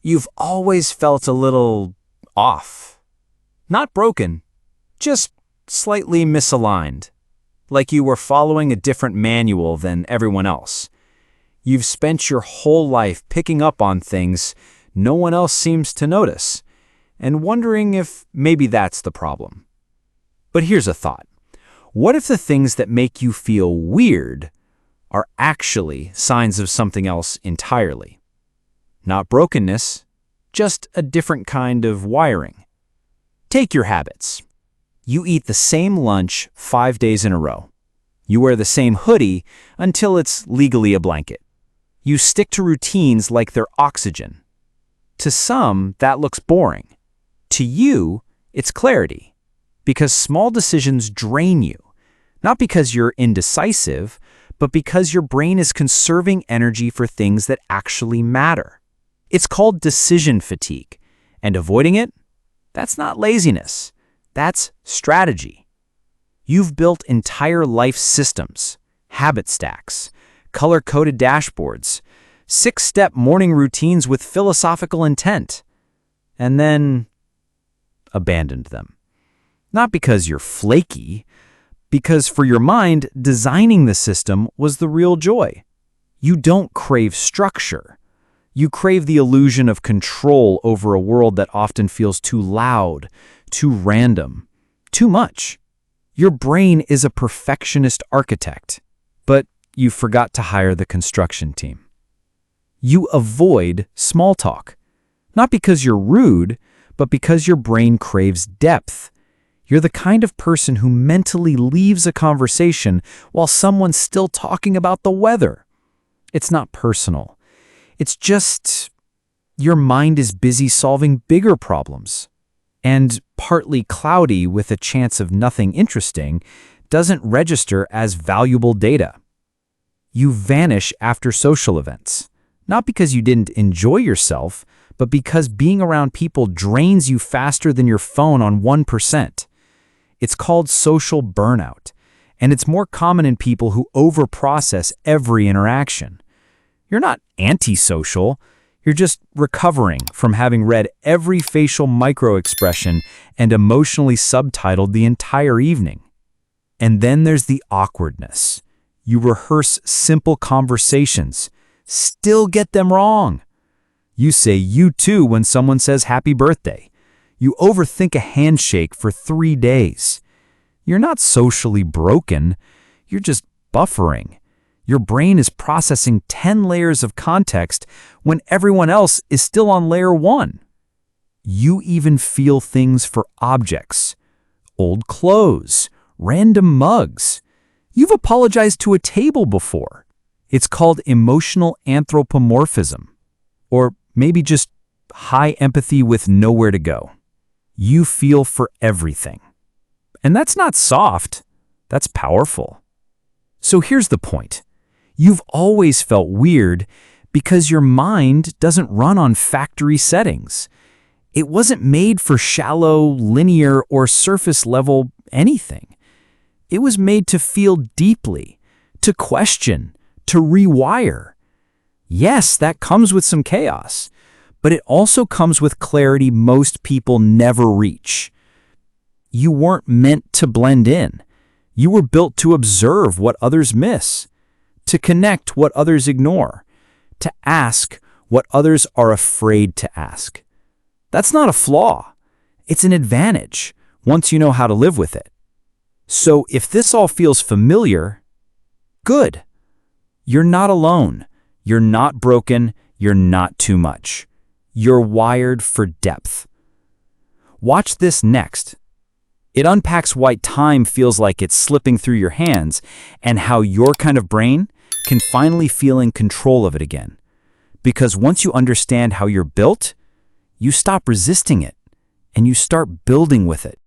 You've always felt a little off. Not broken, just slightly misaligned. Like you were following a different manual than everyone else. You've spent your whole life picking up on things no one else seems to notice, and wondering if maybe that's the problem. But here's a thought. What if the things that make you feel weird are actually signs of something else entirely? Not brokenness, just a different kind of wiring. Take your habits. You eat the same lunch 5 days in a row. You wear the same hoodie until it's legally a blanket. You stick to routines like they're oxygen. To some, that looks boring. To you, it's clarity. Because small decisions drain you. Not because you're indecisive, but because your brain is conserving energy for things that actually matter. It's called decision fatigue. And avoiding it? That's not laziness. That's strategy. You've built entire life systems, habit stacks, color-coded dashboards, 6-step morning routines with philosophical intent, and then abandoned them. Not because you're flaky, because for your mind, designing the system was the real joy. You don't crave structure. You crave the illusion of control over a world that often feels too loud, too random, too much. Your brain is a perfectionist architect, but you forgot to hire the construction team. You avoid small talk, not because you're rude, but because your brain craves depth. You're the kind of person who mentally leaves a conversation while someone's still talking about the weather. It's not personal. It's just your mind is busy solving bigger problems. And partly cloudy with a chance of nothing interesting doesn't register as valuable data. You vanish after social events, not because you didn't enjoy yourself, but because being around people drains you faster than your phone on 1%. It's called social burnout, and it's more common in people who overprocess every interaction. You're not antisocial. You're just recovering from having read every facial microexpression and emotionally subtitled the entire evening. And then there's the awkwardness. You rehearse simple conversations, still get them wrong. You say you too when someone says happy birthday. You overthink a handshake for 3 days. You're not socially broken. You're just buffering. Your brain is processing 10 layers of context when everyone else is still on layer 1. You even feel things for objects, old clothes, random mugs. You've apologized to a table before. It's called emotional anthropomorphism, or maybe just high empathy with nowhere to go. You feel for everything. And that's not soft, that's powerful. So here's the point. You've always felt weird because your mind doesn't run on factory settings. It wasn't made for shallow, linear, or surface-level anything. It was made to feel deeply, to question, to rewire. Yes, that comes with some chaos, but it also comes with clarity most people never reach. You weren't meant to blend in. You were built to observe what others miss, to connect what others ignore, to ask what others are afraid to ask. That's not a flaw. It's an advantage once you know how to live with it. So if this all feels familiar, good. You're not alone. You're not broken. You're not too much. You're wired for depth. Watch this next. It unpacks why time feels like it's slipping through your hands and how your kind of brain can finally feel in control of it again. Because once you understand how you're built, you stop resisting it and you start building with it.